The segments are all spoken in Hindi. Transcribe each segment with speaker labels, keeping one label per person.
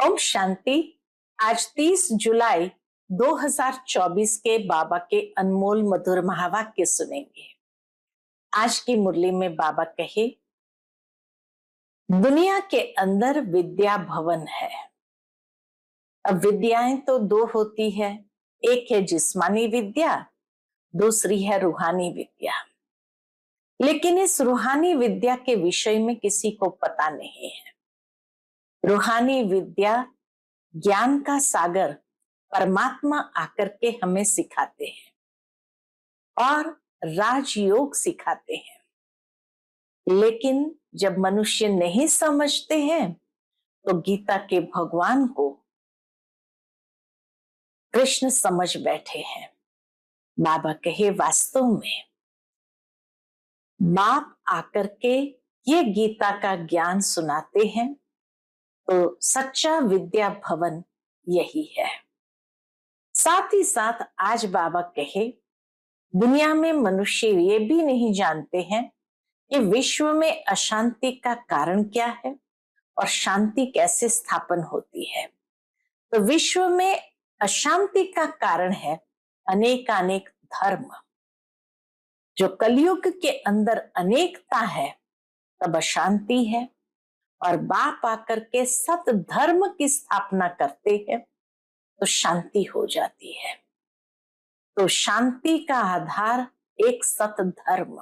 Speaker 1: ओम शांति। आज 30 जुलाई 2024 के बाबा के अनमोल मधुर महावाक्य सुनेंगे। आज की मुरली में बाबा कहे, दुनिया के अंदर विद्या भवन है। अब विद्याएं तो दो होती है, एक है जिस्मानी विद्या, दूसरी है रूहानी विद्या। लेकिन इस रूहानी विद्या के विषय में किसी को पता नहीं है। रूहानी विद्या ज्ञान का सागर परमात्मा आकर के हमें सिखाते हैं और राजयोग सिखाते हैं। लेकिन जब मनुष्य नहीं समझते हैं तो गीता के भगवान को कृष्ण समझ बैठे हैं। बाबा कहे, वास्तव में बाप आकर के ये गीता का ज्ञान सुनाते हैं तो सच्चा विद्या भवन यही है। साथ ही साथ आज बाबा कहे, दुनिया में मनुष्य ये भी नहीं जानते हैं कि विश्व में अशांति का कारण क्या है और शांति कैसे स्थापन होती है। तो विश्व में अशांति का कारण है अनेकानेक धर्म। जो कलयुग के अंदर अनेकता है तब अशांति है, और बाप आकर के सत धर्म की स्थापना करते हैं तो शांति हो जाती है। तो शांति का आधार एक सत धर्म।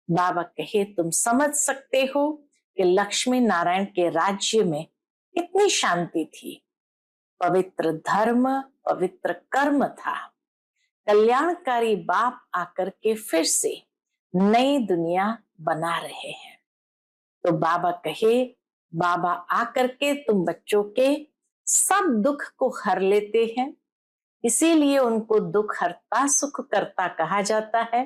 Speaker 1: बाबा कहे, तुम समझ सकते हो कि लक्ष्मी नारायण के राज्य में कितनी शांति थी। पवित्र धर्म, पवित्र कर्म था। कल्याणकारी बाप आकर के फिर से नई दुनिया बना रहे हैं। तो बाबा कहे, बाबा आकर के तुम बच्चों के सब दुख को हर लेते हैं, इसीलिए उनको दुख हरता सुख करता कहा जाता है।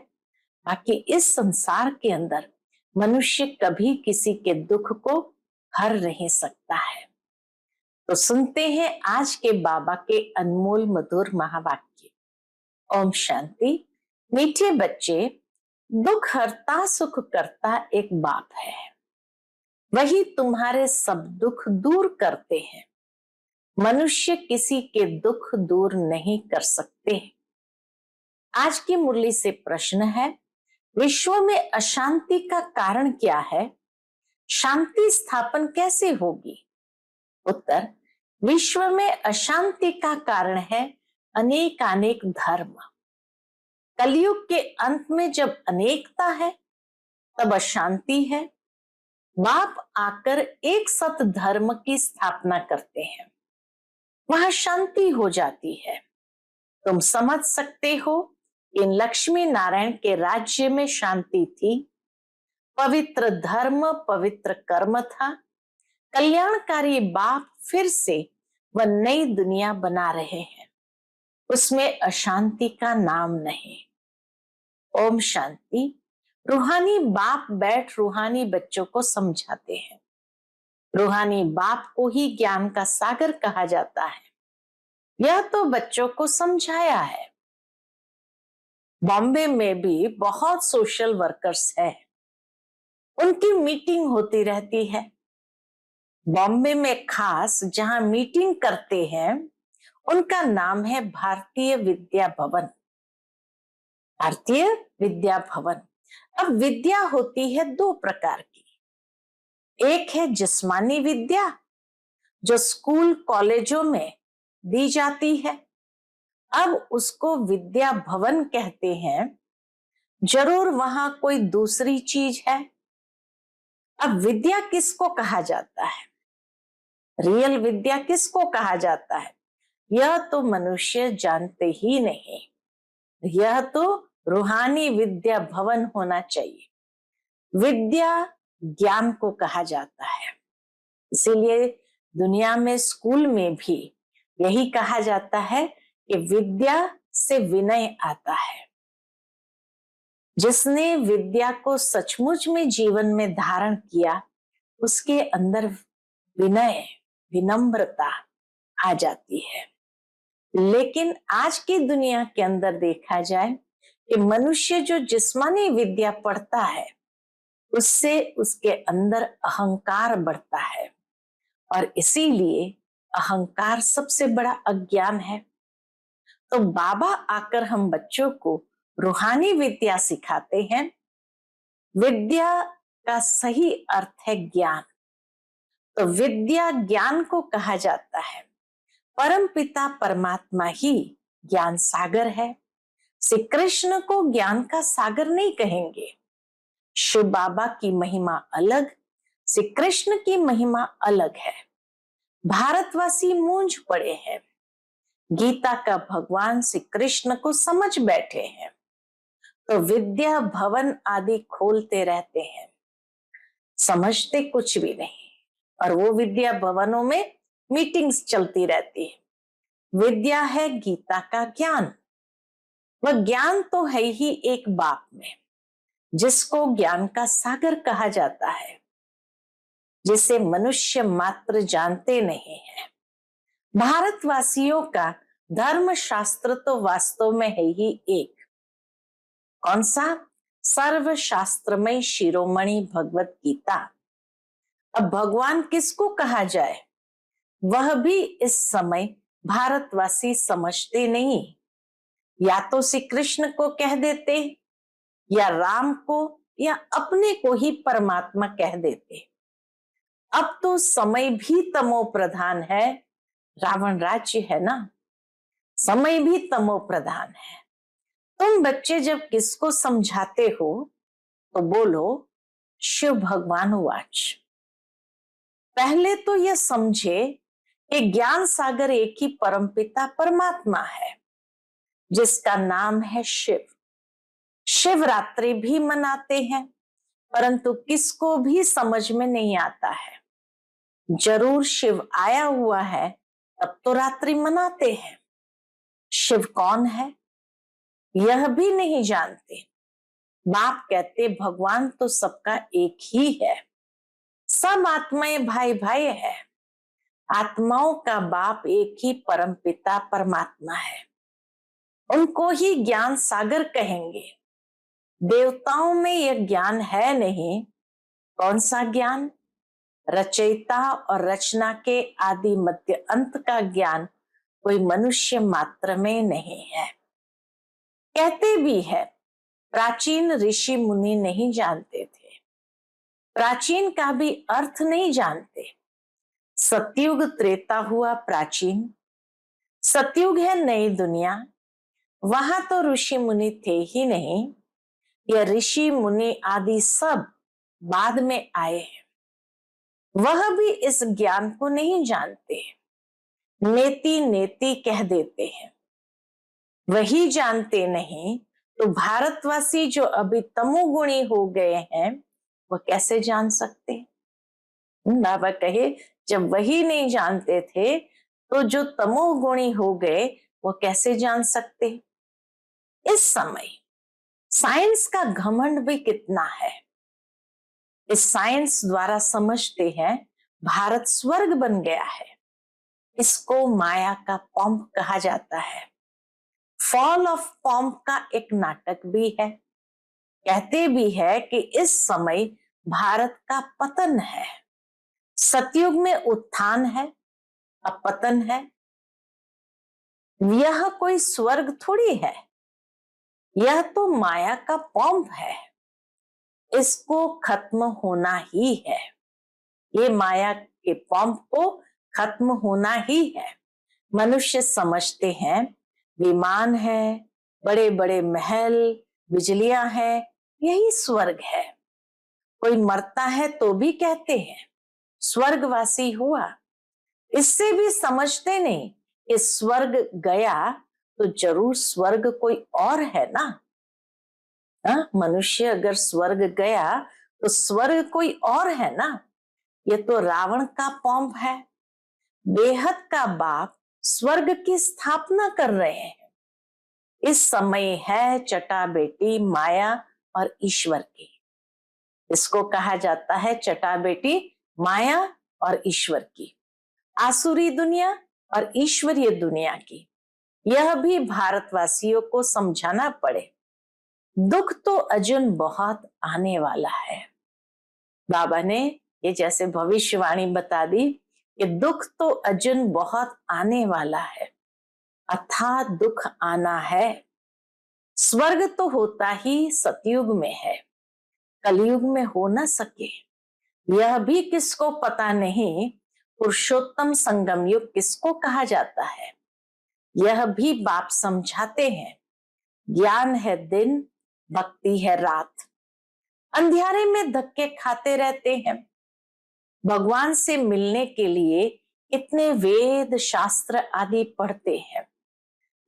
Speaker 1: बाकी इस संसार के अंदर मनुष्य कभी किसी के दुख को हर नहीं सकता है। तो सुनते हैं आज के बाबा के अनमोल मधुर महावाक्य। ओम शांति। मीठे बच्चे, दुख हरता सुख करता एक बाप है, वही तुम्हारे सब दुख दूर करते हैं। मनुष्य किसी के दुख दूर नहीं कर सकते। आज की मुरली से प्रश्न है, विश्व में अशांति का कारण क्या है? शांति स्थापन कैसे होगी? उत्तर, विश्व में अशांति का कारण है अनेकानेक धर्म। कलयुग के अंत में जब अनेकता है तब अशांति है। बाप आकर एक सत धर्म की स्थापना करते हैं, वहां शांति हो जाती है। तुम समझ सकते हो, इन लक्ष्मी नारायण के राज्य में शांति थी, पवित्र धर्म, पवित्र कर्म था। कल्याणकारी बाप फिर से वह नई दुनिया बना रहे हैं, उसमें अशांति का नाम नहीं। ओम शांति। रूहानी बाप बैठ रूहानी बच्चों को समझाते हैं। रूहानी बाप को ही ज्ञान का सागर कहा जाता है। यह तो बच्चों को समझाया है। बॉम्बे में भी बहुत सोशल वर्कर्स हैं, उनकी मीटिंग होती रहती है। बॉम्बे में खास जहां मीटिंग करते हैं उनका नाम है भारतीय विद्या भवन। भारतीय विद्या भवन। अब विद्या होती है दो प्रकार की। एक है जिस्मानी विद्या, जो स्कूल कॉलेजों में दी जाती है। अब उसको विद्या भवन कहते हैं। जरूर वहां कोई दूसरी चीज है। अब विद्या किसको कहा जाता है? रियल विद्या किसको कहा जाता है? यह तो मनुष्य जानते ही नहीं। यह तो रूहानी विद्या भवन होना चाहिए। विद्या ज्ञान को कहा जाता है। इसीलिए दुनिया में स्कूल में भी यही कहा जाता है कि विद्या से विनय आता है। जिसने विद्या को सचमुच में जीवन में धारण किया, उसके अंदर विनय, विनम्रता आ जाती है। लेकिन आज की दुनिया के अंदर देखा जाए कि मनुष्य जो जिस्मानी विद्या पढ़ता है, उससे उसके अंदर अहंकार बढ़ता है, और इसीलिए अहंकार सबसे बड़ा अज्ञान है। तो बाबा आकर हम बच्चों को रूहानी विद्या सिखाते हैं। विद्या का सही अर्थ है ज्ञान। तो विद्या ज्ञान को कहा जाता है। परम पिता परमात्मा ही ज्ञान सागर है। श्री कृष्ण को ज्ञान का सागर नहीं कहेंगे। शिव बाबा की महिमा अलग, श्री कृष्ण की महिमा अलग है। भारतवासी मूंझ पड़े हैं। गीता का भगवान श्री कृष्ण को समझ बैठे हैं, तो विद्या भवन आदि खोलते रहते हैं, समझते कुछ भी नहीं। और वो विद्या भवनों में मीटिंग्स चलती रहती है। विद्या है गीता का ज्ञान। वह ज्ञान तो है ही एक बाप में, जिसको ज्ञान का सागर कहा जाता है, जिसे मनुष्य मात्र जानते नहीं है। भारतवासियों का धर्म शास्त्र तो वास्तव में है ही एक। कौन सा? सर्वशास्त्रमय शिरोमणि भगवत गीता। अब भगवान किसको कहा जाए, वह भी इस समय भारतवासी समझते नहीं। या तो श्री कृष्ण को कह देते, या राम को, या अपने को ही परमात्मा कह देते। अब तो समय भी तमो प्रधान है। रावण राज्य है ना, समय भी तमो प्रधान है। तुम बच्चे जब किसको समझाते हो तो बोलो शिव भगवान वाच। पहले तो यह समझे कि ज्ञान सागर एक ही परमपिता परमात्मा है, जिसका नाम है शिव। शिवरात्रि भी मनाते हैं, परंतु किसको भी समझ में नहीं आता है। जरूर शिव आया हुआ है तब तो रात्रि मनाते हैं। शिव कौन है यह भी नहीं जानते। बाप कहते भगवान तो सबका एक ही है, सब आत्माएं भाई भाई है। आत्माओं का बाप एक ही परम पिता परमात्मा है, उनको ही ज्ञान सागर कहेंगे। देवताओं में यह ज्ञान है नहीं। कौन सा ज्ञान? रचयिता और रचना के आदि मध्य अंत का ज्ञान कोई मनुष्य मात्र में नहीं है। कहते भी है प्राचीन ऋषि मुनि नहीं जानते थे, प्राचीन का भी अर्थ नहीं जानते। सतयुग त्रेता हुआ प्राचीन, सतयुग है नई दुनिया। वहां तो ऋषि मुनि थे ही नहीं, यह ऋषि मुनि आदि सब बाद में आए हैं। वह भी इस ज्ञान को नहीं जानते, नेति नेति कह देते हैं। वही जानते नहीं तो भारतवासी जो अभी तमोगुणी हो गए हैं वह कैसे जान सकते? बाबा कहे जब वही नहीं जानते थे तो जो तमोगुणी हो गए वो कैसे जान सकते? इस समय साइंस का घमंड भी कितना है। इस साइंस द्वारा समझते हैं भारत स्वर्ग बन गया है। इसको माया का पंप कहा जाता है। फॉल ऑफ पंप का एक नाटक भी है। कहते भी है कि इस समय भारत का पतन है। सतयुग में उत्थान है, अब पतन है। यह कोई स्वर्ग थोड़ी है, यह तो माया का पंप है। इसको खत्म होना ही है। ये माया के पंप को खत्म होना ही है। मनुष्य समझते हैं विमान है, बड़े बड़े महल, बिजलियां हैं, यही स्वर्ग है। कोई मरता है तो भी कहते हैं स्वर्गवासी हुआ। इससे भी समझते नहीं कि स्वर्ग गया तो जरूर स्वर्ग कोई और है ना। मनुष्य अगर स्वर्ग गया तो स्वर्ग कोई और है ना। ये तो रावण का पंप है। बेहद का बाप स्वर्ग की स्थापना कर रहे हैं। इस समय है चटा बेटी माया और ईश्वर की। इसको कहा जाता है चटा बेटी माया और ईश्वर की, आसुरी दुनिया और ईश्वरीय दुनिया की। यह भी भारतवासियों को समझाना पड़े। दुख तो अजन बहुत आने वाला है। बाबा ने ये जैसे भविष्यवाणी बता दी कि दुख तो अर्जुन बहुत आने वाला है, अथाह दुख आना है। स्वर्ग तो होता ही सतयुग में है, कलयुग में हो न सके। यह भी किसको पता नहीं, पुरुषोत्तम संगम युग किसको कहा जाता है। यह भी बाप समझाते हैं, ज्ञान है दिन, भक्ति है रात। अंधियारे में धक्के खाते रहते हैं। भगवान से मिलने के लिए इतने वेद शास्त्र आदि पढ़ते हैं।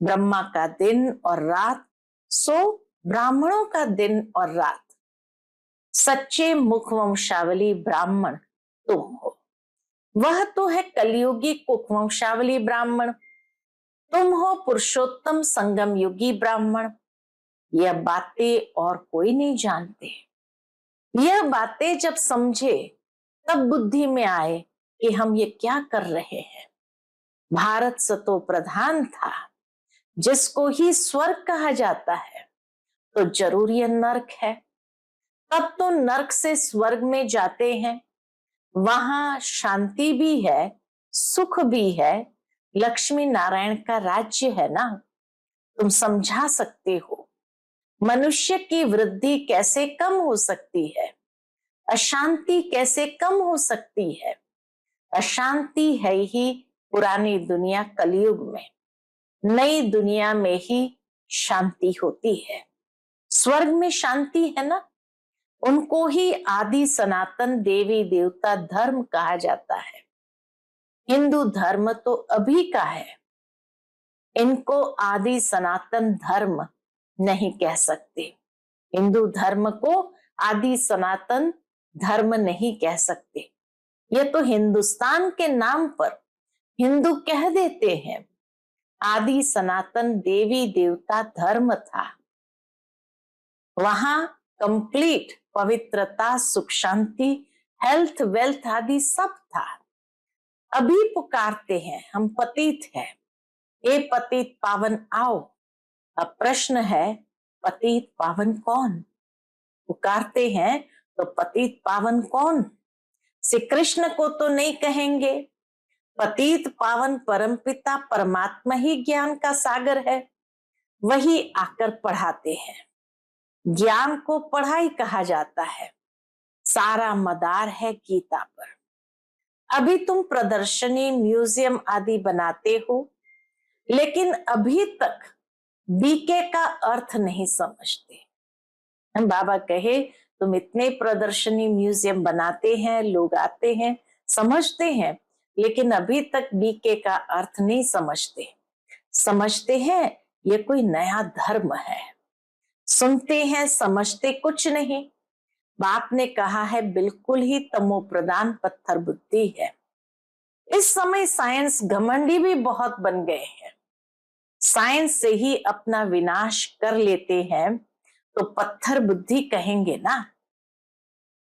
Speaker 1: ब्रह्मा का दिन और रात, सो ब्राह्मणों का दिन और रात। सच्चे मुखवंशावली ब्राह्मण तुम हो। वह तो है कलयुगी कुवंशावली ब्राह्मण, तुम हो पुरुषोत्तम संगम युगी ब्राह्मण। यह बातें और कोई नहीं जानते। यह बातें जब समझे तब बुद्धि में आए कि हम ये क्या कर रहे हैं। भारत सतो प्रधान था, जिसको ही स्वर्ग कहा जाता है, तो जरूर यह नर्क है। तब तो नर्क से स्वर्ग में जाते हैं, वहां शांति भी है, सुख भी है, लक्ष्मी नारायण का राज्य है ना। तुम समझा सकते हो मनुष्य की वृद्धि कैसे कम हो सकती है, अशांति कैसे कम हो सकती है। अशांति है ही पुरानी दुनिया कलयुग में, नई दुनिया में ही शांति होती है। स्वर्ग में शांति है ना, उनको ही आदि सनातन देवी देवता धर्म कहा जाता है। हिंदू धर्म तो अभी का है, इनको आदि सनातन धर्म नहीं कह सकते। हिंदू धर्म को आदि सनातन धर्म नहीं कह सकते। ये तो हिंदुस्तान के नाम पर हिंदू कह देते हैं। आदि सनातन देवी देवता धर्म था, वहां कंप्लीट पवित्रता, सुख शांति, हेल्थ, वेल्थ आदि सब था। अभी पुकारते हैं हम पतित हैं, ए पतित पावन आओ। अब प्रश्न है, पतित पावन कौन? पुकारते हैं तो पतित पावन कौन? श्री कृष्ण को तो नहीं कहेंगे। पतित पावन परमपिता परमात्मा ही ज्ञान का सागर है, वही आकर पढ़ाते हैं। ज्ञान को पढ़ाई कहा जाता है, सारा मदार है गीता पर। अभी तुम प्रदर्शनी, म्यूजियम आदि बनाते हो, लेकिन अभी तक बीके का अर्थ नहीं समझते। हम बाबा कहे तुम इतने प्रदर्शनी म्यूजियम बनाते हैं, लोग आते हैं, समझते हैं, लेकिन अभी तक बीके का अर्थ नहीं समझते। समझते हैं ये कोई नया धर्म है, सुनते हैं, समझते कुछ नहीं। बाप ने कहा है बिल्कुल ही तमो प्रधान पत्थर बुद्धि है। इस समय साइंस घमंडी भी बहुत बन गए हैं। साइंस से ही अपना विनाश कर लेते हैं, तो पत्थर बुद्धि कहेंगे ना,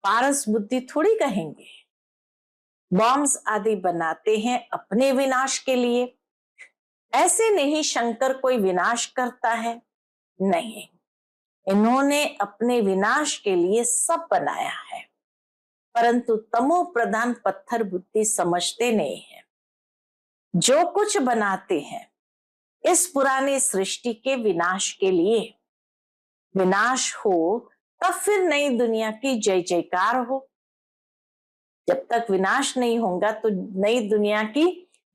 Speaker 1: पारस बुद्धि थोड़ी कहेंगे। बॉम्ब्स आदि बनाते हैं अपने विनाश के लिए। ऐसे नहीं शंकर कोई विनाश करता है, नहीं, इन्होंने अपने विनाश के लिए सब बनाया है, परंतु तमो प्रधान पत्थर बुद्धि समझते नहीं है। जो कुछ बनाते हैं इस पुरानी सृष्टि के विनाश के लिए। विनाश हो तब फिर नई दुनिया की जय जयकार हो। जब तक विनाश नहीं होगा तो नई दुनिया की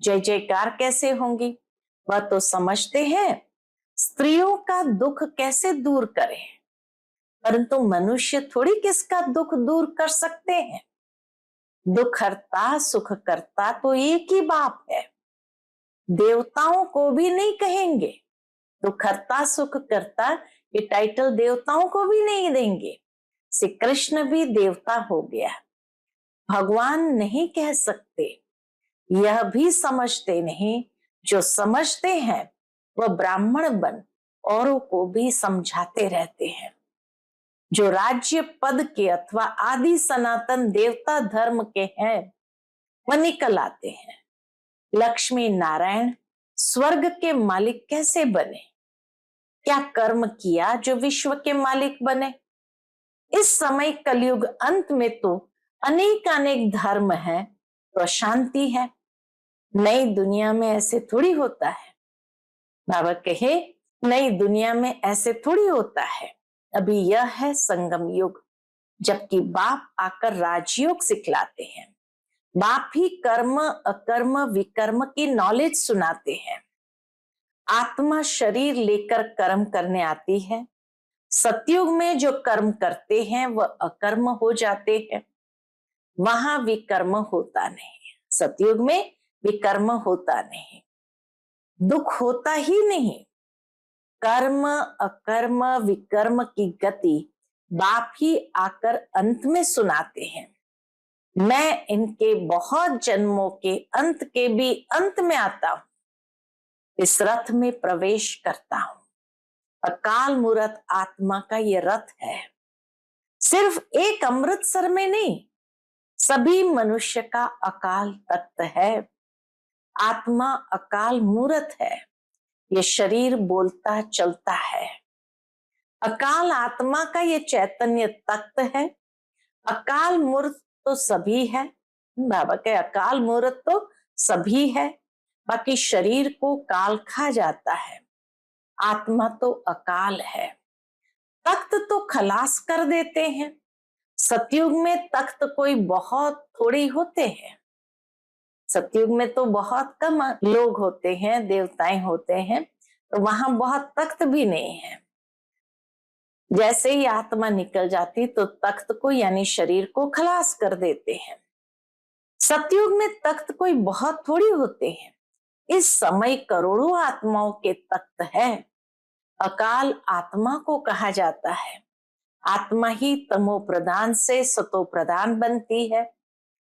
Speaker 1: जय जयकार कैसे होंगी? वह तो समझते हैं स्त्रियों का दुख कैसे दूर करें, परंतु मनुष्य थोड़ी किसका दुख दूर कर सकते हैं। दुख हरता सुख करता तो एक ही बाप है। देवताओं को भी नहीं कहेंगे, दुख हरता सुख करता ये टाइटल देवताओं को भी नहीं देंगे। श्री कृष्ण भी देवता हो गया, भगवान नहीं कह सकते। यह भी समझते नहीं, जो समझते हैं वह ब्राह्मण बन औरों को भी समझाते रहते हैं। जो राज्य पद के अथवा आदि सनातन देवता धर्म के हैं वह निकल आते हैं। लक्ष्मी नारायण स्वर्ग के मालिक कैसे बने? क्या कर्म किया जो विश्व के मालिक बने? इस समय कलयुग अंत में तो अनेक अनेक धर्म है, तो अशांति है। नई दुनिया में ऐसे थोड़ी होता है। बाबा कहे नई दुनिया में ऐसे थोड़ी होता है। अभी यह है संगम युग, जबकि बाप आकर राजयोग सिखलाते हैं। बाप ही कर्म अकर्म विकर्म की नॉलेज सुनाते हैं। आत्मा शरीर लेकर कर्म करने आती है। सतयुग में जो कर्म करते हैं वह अकर्म हो जाते हैं, वहां विकर्म होता नहीं। सतयुग में विकर्म होता नहीं, दुख होता ही नहीं। कर्म अकर्म विकर्म की गति बाप ही आकर अंत में सुनाते हैं। मैं इनके बहुत जन्मों के अंत के भी अंत में आता हूं, इस रथ में प्रवेश करता हूं। अकाल मूर्त आत्मा का ये रथ है। सिर्फ एक अमृतसर में नहीं, सभी मनुष्य का अकाल तख्त है। आत्मा अकाल मूर्त है। ये शरीर बोलता चलता है। अकाल आत्मा का ये चैतन्य तख्त है। अकाल मूर्त तो सभी है। बाबा के अकाल मूर्त तो सभी है, बाकी शरीर को काल खा जाता है। आत्मा तो अकाल है। तख्त तो खलास कर देते हैं। सतयुग में तख्त कोई बहुत थोड़ी होते हैं। सतयुग में तो बहुत कम लोग होते हैं, देवताएं होते हैं, तो वहां बहुत तख्त भी नहीं है। जैसे ही आत्मा निकल जाती तो तख्त को यानी शरीर को खलास कर देते हैं। सतयुग में तख्त कोई बहुत थोड़ी होते हैं। इस समय करोड़ों आत्माओं के तख्त है। अकाल आत्मा को कहा जाता है। आत्मा ही तमो प्रधान से सतो प्रधान बनती है।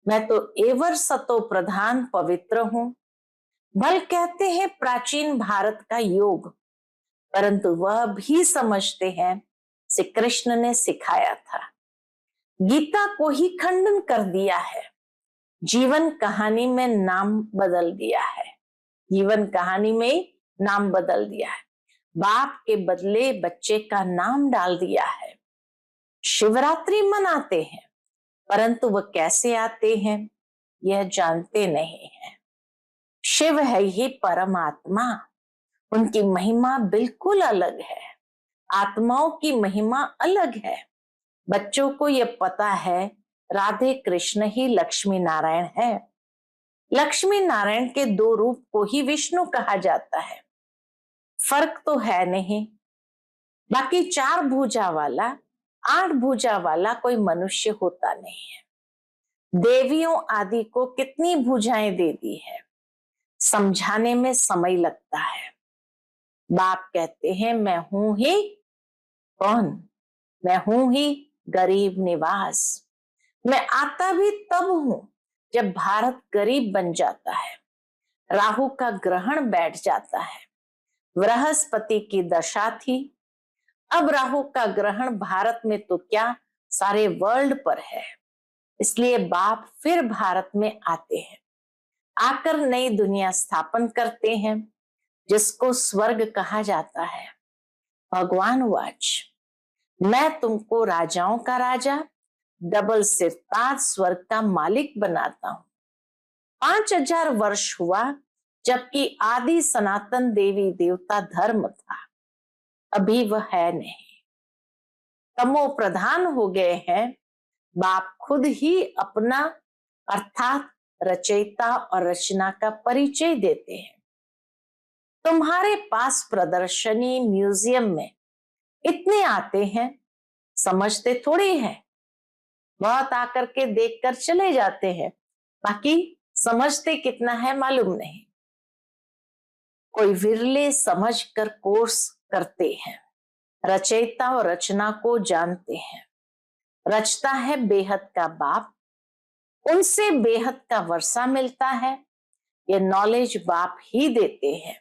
Speaker 1: मैं तो एवर सतो प्रधान पवित्र हूं। भल कहते हैं प्राचीन भारत का योग, परंतु वह भी समझते हैं श्री कृष्ण ने सिखाया था। गीता को ही खंडन कर दिया है। जीवन कहानी में नाम बदल दिया है। जीवन कहानी में नाम बदल दिया है। बाप के बदले बच्चे का नाम डाल दिया है। शिवरात्रि मनाते हैं, परंतु वह कैसे आते हैं यह जानते नहीं है। शिव है ही परमात्मा, उनकी महिमा बिल्कुल अलग है। आत्माओं की महिमा अलग है। बच्चों को यह पता है राधे कृष्ण ही लक्ष्मी नारायण है। लक्ष्मी नारायण के दो रूप को ही विष्णु कहा जाता है। फर्क तो है नहीं। बाकी 4 भुजा वाला 8 भुजा वाला कोई मनुष्य होता नहीं है। देवियों आदि को कितनी भुजाएं दे दी है, समझाने में समय लगता है। बाप कहते हैं मैं हूं ही कौन? मैं हूं ही गरीब निवास। मैं आता भी तब हूं जब भारत गरीब बन जाता है। राहु का ग्रहण बैठ जाता है। बृहस्पति की दशा थी, अब राहु का ग्रहण भारत में तो क्या सारे वर्ल्ड पर है। इसलिए बाप फिर भारत में आते हैं, आकर नई दुनिया स्थापन करते हैं, जिसको स्वर्ग कहा जाता है। भगवान वाच मैं तुमको राजाओं का राजा डबल सिर ताज स्वर्ग का मालिक बनाता हूं। 5000 वर्ष हुआ जबकि आदि सनातन देवी देवता धर्म था, अभी वह है नहीं। तमो प्रधान हो गए हैं। बाप खुद ही अपना अर्थात रचयिता और रचना का परिचय देते हैं। तुम्हारे पास प्रदर्शनी म्यूजियम में इतने आते हैं, समझते थोड़ी है। बहुत आकर के देखकर चले जाते हैं, बाकी समझते कितना है मालूम नहीं। कोई विरले समझकर कोर्स करते हैं। रचयिता और रचना को जानते हैं। रचता है बेहद का बाप, उनसे बेहद का वर्षा मिलता है। ये नॉलेज बाप ही देते हैं।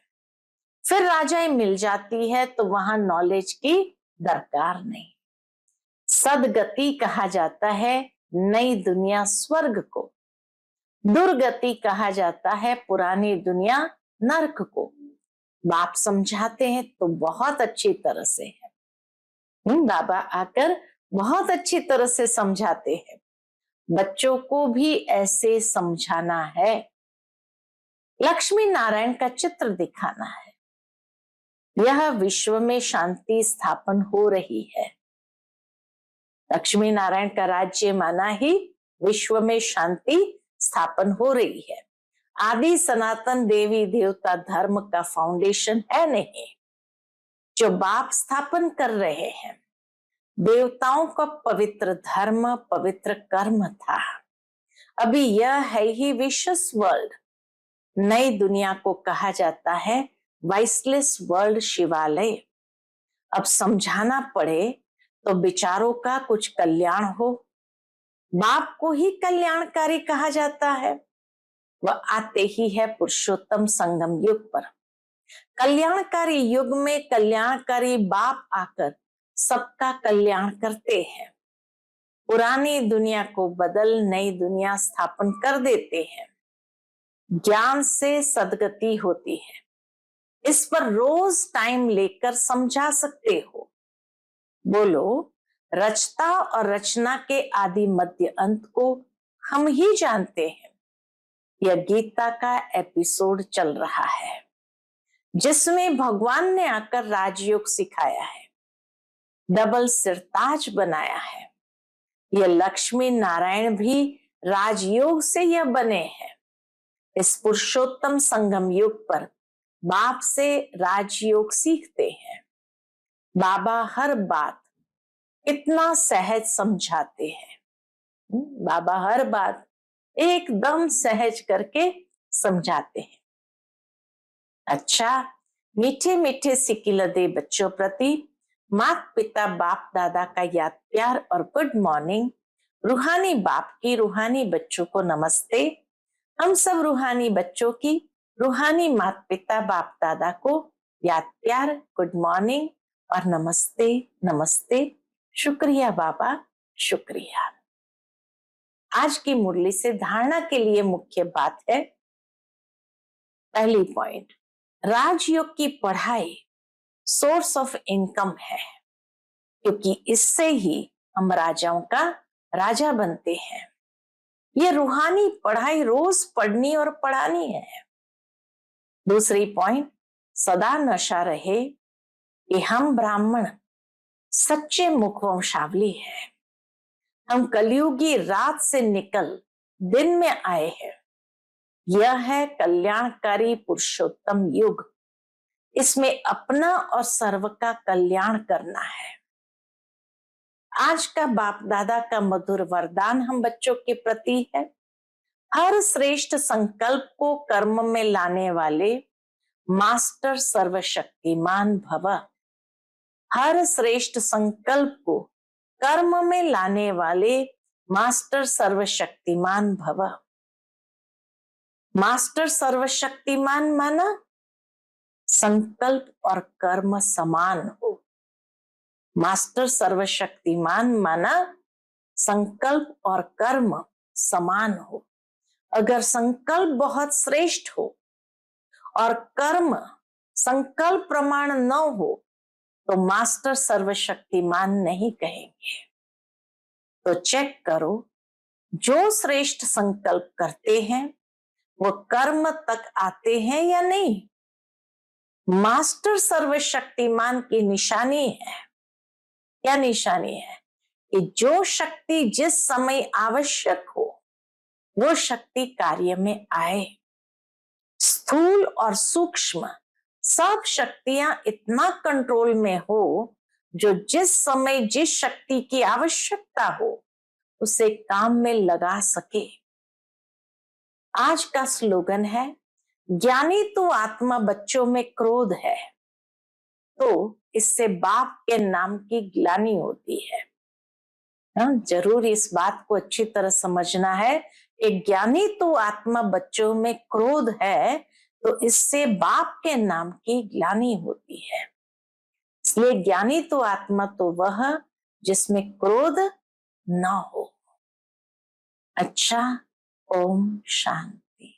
Speaker 1: फिर राजाएं मिल जाती है तो वहां नॉलेज की दरकार नहीं। सदगति कहा जाता है नई दुनिया स्वर्ग को, दुर्गति कहा जाता है पुरानी दुनिया नरक को। बाप समझाते हैं तो बहुत अच्छी तरह से है। बाबा आकर बहुत अच्छी तरह से समझाते हैं। बच्चों को भी ऐसे समझाना है। लक्ष्मी नारायण का चित्र दिखाना है। यह विश्व में शांति स्थापन हो रही है। लक्ष्मी नारायण का राज्य माना ही विश्व में शांति स्थापन हो रही है। आदि सनातन देवी देवता धर्म का फाउंडेशन है नहीं, जो बाप स्थापन कर रहे हैं। देवताओं का पवित्र धर्म, पवित्र कर्म था। अभी यह है ही विशेष वर्ल्ड। नई दुनिया को कहा जाता है वाइसलेस वर्ल्ड शिवालय। अब समझाना पड़े तो विचारों का कुछ कल्याण हो। बाप को ही कल्याणकारी कहा जाता है। वह आते ही है पुरुषोत्तम संगम युग पर। कल्याणकारी युग में कल्याणकारी बाप आकर सबका कल्याण करते हैं। पुरानी दुनिया को बदल नई दुनिया स्थापन कर देते हैं। ज्ञान से सदगति होती है। इस पर रोज टाइम लेकर समझा सकते हो। बोलो, रचता और रचना के आदि मध्य अंत को हम ही जानते हैं। यह गीता का एपिसोड चल रहा है, जिसमें भगवान ने आकर राजयोग सिखाया है, डबल सिरताज बनाया है। यह लक्ष्मी नारायण भी राजयोग से यह बने हैं। इस पुरुषोत्तम संगम युग पर बाप से राजयोग सीखते हैं। बाबा हर बात इतना सहज समझाते हैं। बाबा हर बात एकदम सहज करके समझाते हैं। अच्छा, मीठे मीठे सिकिलदे बच्चों प्रति माता पिता बाप दादा का याद प्यार और गुड मॉर्निंग। रूहानी बाप की रूहानी बच्चों को नमस्ते। हम सब रूहानी बच्चों की रूहानी माता पिता बाप दादा को याद प्यार, गुड मॉर्निंग और नमस्ते नमस्ते। शुक्रिया बाबा, शुक्रिया। आज की मुरली से धारणा के लिए मुख्य बात है, पहली पॉइंट, राजयोग की पढ़ाई सोर्स ऑफ इनकम है, क्योंकि इससे ही हम राजाओं का राजा बनते हैं। ये रूहानी पढ़ाई रोज पढ़नी और पढ़ानी है। दूसरी पॉइंट, सदा नशा रहे कि हम ब्राह्मण सच्चे मुखवंशावली हैं। हम कलयुगी रात से निकल दिन में आए हैं। यह है कल्याणकारी पुरुषोत्तम युग। इसमें अपना और सर्व का कल्याण करना है। आज का बाप दादा का मधुर वरदान हम बच्चों के प्रति है, हर श्रेष्ठ संकल्प को कर्म में लाने वाले मास्टर सर्वशक्तिमान भव। हर श्रेष्ठ संकल्प को कर्म में लाने वाले मास्टर सर्वशक्तिमान भव। मास्टर सर्वशक्तिमान माना संकल्प और कर्म समान हो। मास्टर सर्वशक्तिमान माना संकल्प और कर्म समान हो। अगर संकल्प बहुत श्रेष्ठ हो और कर्म संकल्प प्रमाण न हो तो मास्टर सर्वशक्तिमान नहीं कहेंगे। तो चेक करो, जो श्रेष्ठ संकल्प करते हैं वो कर्म तक आते हैं या नहीं। मास्टर सर्वशक्तिमान की निशानी है, क्या निशानी है, कि जो शक्ति जिस समय आवश्यक हो वो शक्ति कार्य में आए। स्थूल और सूक्ष्म सब शक्तियां इतना कंट्रोल में हो, जो जिस समय जिस शक्ति की आवश्यकता हो उसे काम में लगा सके। आज का स्लोगन है, ज्ञानी तो आत्मा बच्चों में क्रोध है, तो इससे बाप के नाम की ग्लानि होती है। जरूर इस बात को अच्छी तरह समझना है। एक ज्ञानी तो आत्मा बच्चों में क्रोध है, तो इससे बाप के नाम की ग्लानि होती है। इसलिए ज्ञानी तो आत्मा तो वह जिसमें क्रोध न हो। अच्छा, ओम शांति।